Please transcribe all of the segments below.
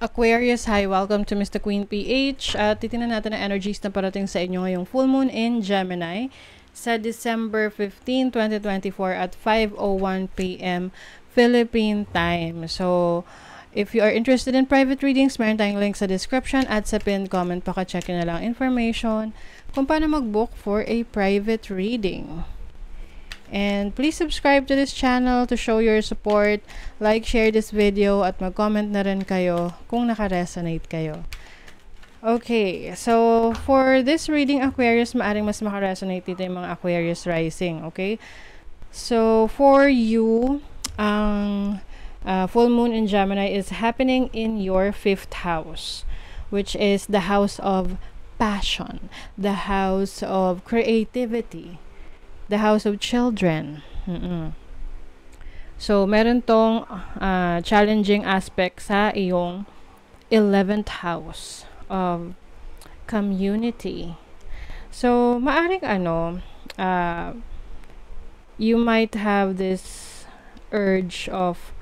Aquarius, hi! Welcome to Mr. Queen PH. At titingnan natin ang energies na parating sa inyo ngayong full moon in Gemini sa December 15, 2024 at 5:01 p.m. Philippine time. So, if you are interested in private readings, meron tayong link sa description at sa pinned comment. Paka-check na lang information kung paano mag-book for a private reading. And please subscribe to this channel to show your support. Like, share this video at mag-comment na rin kayo kung naka-resonate kayo. Okay, so for this reading Aquarius, maaring mas maka-resonate dito yung mga Aquarius rising, okay? So for you, ang full moon in Gemini is happening in your 5th house, which is the house of passion, the house of creativity, the house of children. So, meron tong challenging aspect sa iyong 11th house of community. So, maaring you might have this urge of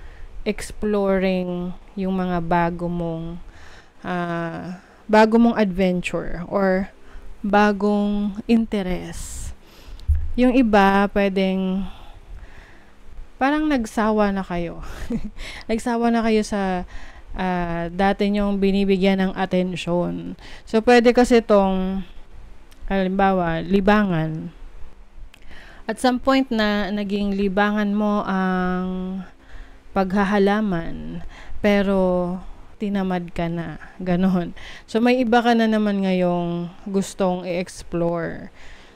exploring yung mga bago mong adventure or bagong interest. Yung iba, pwedeng parang nagsawa na kayo. Nagsawa na kayo sa dati nyong binibigyan ng atensyon. So, pwede kasi itong, halimbawa, libangan. At some point na naging libangan mo ang paghahalaman, pero tinamad ka na. Ganon. So, may iba ka na naman ngayong gustong i-explore.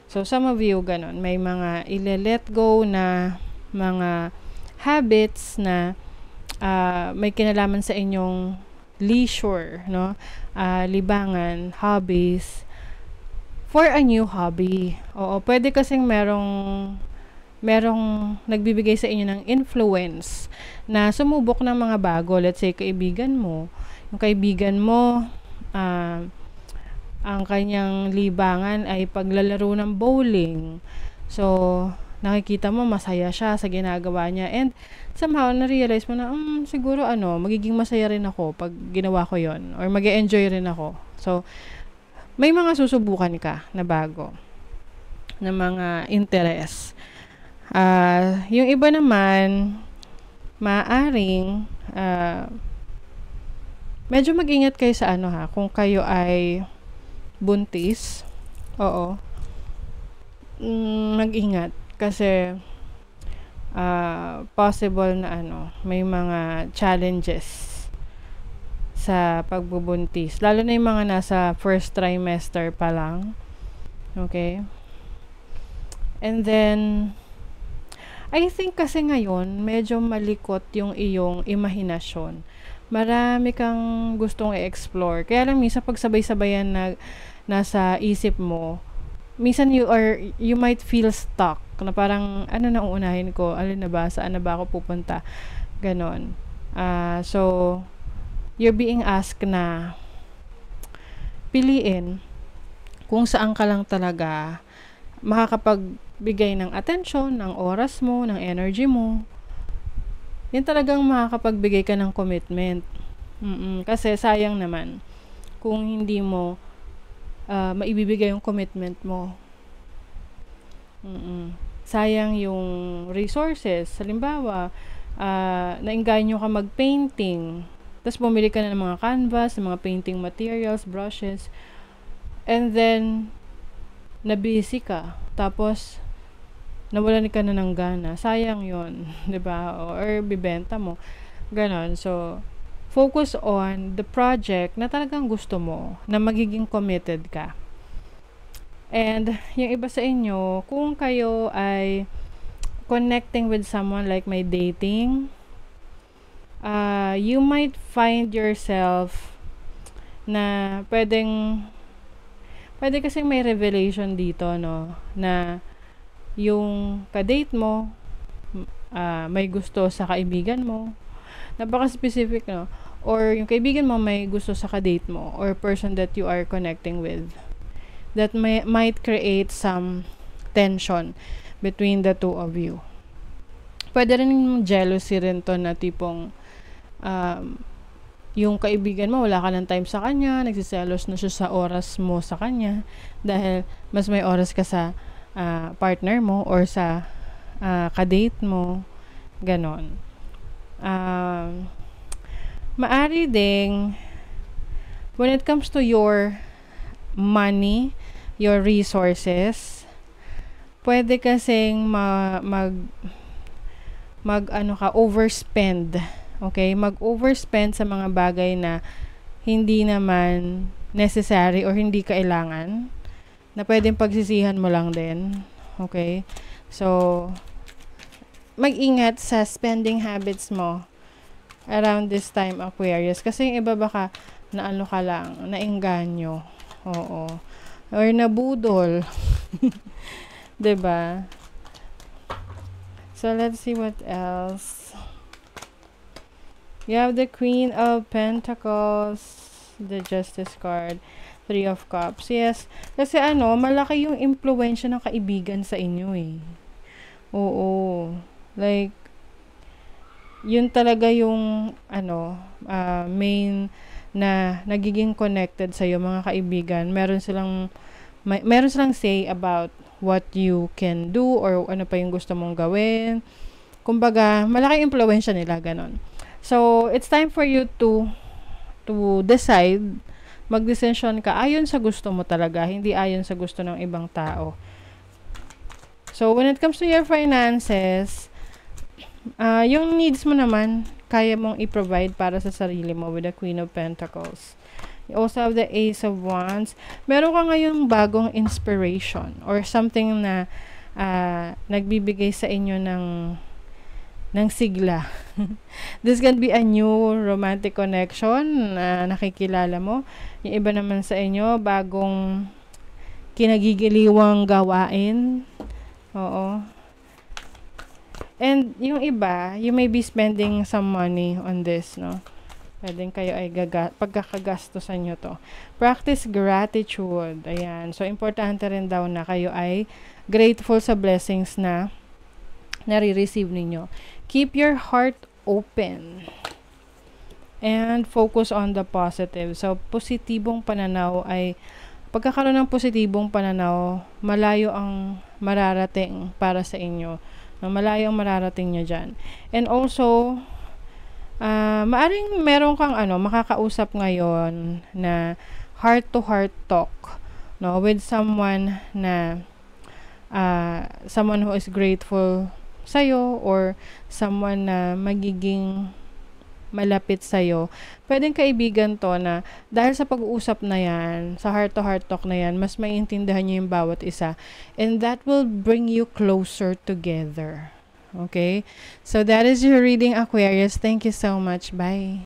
So, some of you, ganon, may mga ile-let go na mga habits na may kinalaman sa inyong leisure, no? Libangan, hobbies, for a new hobby. Oo, pwede kasing merong nagbibigay sa inyo ng influence na sumubok ng mga bago. Let's say, kaibigan mo. Yung kaibigan mo, ang kanyang libangan ay paglalaro ng bowling. So, nakikita mo masaya siya sa ginagawa niya. And somehow, na-realize mo na, siguro magiging masaya rin ako pag ginawa ko yon, or mag-e-enjoy rin ako. So, may mga susubukan ka na bago na mga interest. Yung iba naman, maaring medyo mag-ingat kayo sa kung kayo ay buntis, oo, mag-ingat kasi possible na may mga challenges sa pagbubuntis, lalo na yung mga nasa first trimester pa lang, okay? And then I think kasi ngayon medyo malikot yung iyong imahinasyon. Marami kang gustong i-explore. Kaya lang minsan pag sabay-sabayan na nasa isip mo, minsan you might feel stuck na parang na uunahin ko, alin na ba, saan na ba ako pupunta, ganon. So you're being asked na piliin kung saan ka lang talaga makakapagbigay ng attention, ng oras mo, ng energy mo. Yan talagang makakapagbigay ka ng commitment. Kasi sayang naman kung hindi mo maibibigay yung commitment mo. Sayang yung resources. Halimbawa, naengganyo ka mag-painting, tapos bumili ka na ng mga canvas, ng mga painting materials, brushes, and then na-busy ka, tapos nawalan ka na ng gana. Sayang yun, diba? Or bibenta mo. Ganon. So, focus on the project na talagang gusto mo, na magiging committed ka. And, yung iba sa inyo, kung kayo ay connecting with someone like may dating, you might find yourself na pwede kasing may revelation dito, no? Na yung ka-date mo, may gusto sa kaibigan mo, napaka-specific, no? Or yung kaibigan mo may gusto sa ka-date mo, or person that you are connecting with, that might create some tension between the two of you. Pwede rin jealousy rin to, na tipong yung kaibigan mo, wala ka ng time sa kanya, nagsiselos na siya sa oras mo sa kanya, dahil mas may oras ka sa partner mo or sa kadate mo, ganon. Maari ding, when it comes to your money, your resources, pwede kasing overspend. Okay? Mag-overspend sa mga bagay na hindi naman necessary or hindi kailangan, na pwedeng pagsisihan mo lang din. Okay? So, mag-ingat sa spending habits mo around this time, Aquarius. Kasi yung iba baka naano ka lang, naengganyo. Oo. Or nabudol. 'Di ba? So, let's see what else. You have the Queen of Pentacles, the Justice card, Three of Cups. Yes. Kasi malaki yung impluwensya ng kaibigan sa inyo eh. Oo. Like, yun talaga yung main na nagiging connected sa iyo, mga kaibigan. Meron silang say about what you can do or ano pa yung gusto mong gawin. Kumbaga, malaking impluwensya nila, ganon. So, it's time for you to decide, mag-decision ka ayon sa gusto mo talaga, hindi ayon sa gusto ng ibang tao. So, when it comes to your finances, yung needs mo naman, kaya mong i-provide para sa sarili mo with the Queen of Pentacles. You also have the Ace of Wands. Meron ka ngayong bagong inspiration or something na nagbibigay sa inyo ng sigla. This can be a new romantic connection na nakikilala mo. Yung iba naman sa inyo, bagong kinagigiliwang gawain. Oo. And yung iba, you may be spending some money on this, no? Pwedeng kayo ay pagkakagastosan nyo to. Practice gratitude. Ayan. So, importante rin daw na kayo ay grateful sa blessings na nare-receive ninyo. Keep your heart open. And focus on the positive. So, positibong pananaw ay, pagkakaroon ng positibong pananaw, malayo ang mararating para sa inyo. Malayo ang mararating nyo dyan. And also, maaring meron kang makakausap ngayon na heart-to-heart talk, no, with someone na someone who is grateful sa'yo or someone na magiging malapit sa'yo. Pwedeng kaibigan to na dahil sa pag-uusap na yan, sa heart-to-heart talk na yan, mas maiintindihan nyo yung bawat isa. And that will bring you closer together. Okay? So that is your reading, Aquarius. Thank you so much. Bye.